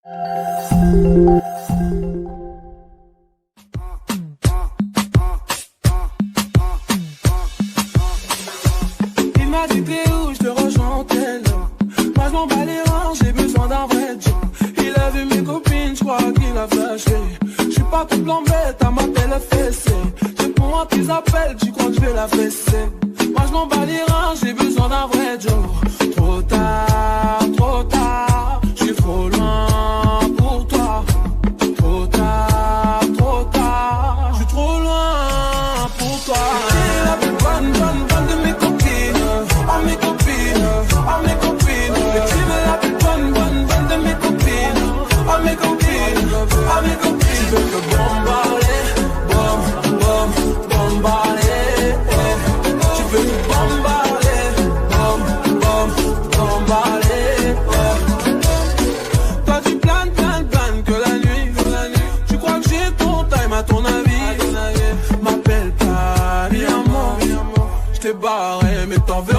Il m'a dit t'es où, je te rejoins en tel. Moi je m'en bats les reins, j'ai besoin d'un vrai job. Il a vu mes copines, je crois qu'il a flashé. Je suis pas toute bête, elle m'appelle fessé. J'ai pour un tes appels, tu crois que je vais la fesser. Moi je m'en bats les reins, j'ai besoin d'un vrai job. Trop tard, je suis trop loin pour toi. Trop tard, je suis trop loin pour toi. Et la plus bonne de mes copines, oh mes copines, oh mes copines. Et tu veux la plus bonne de mes copines, oh mes copines, oh mes copines. Tu veux me bombarder, bombarder. Tu veux me bombarder, bombarder. Toi tu planes que la nuit. Tu crois que j'ai ton time à ton avis. M'appelle pas, mi amor. J't'ai barré mais t'en veux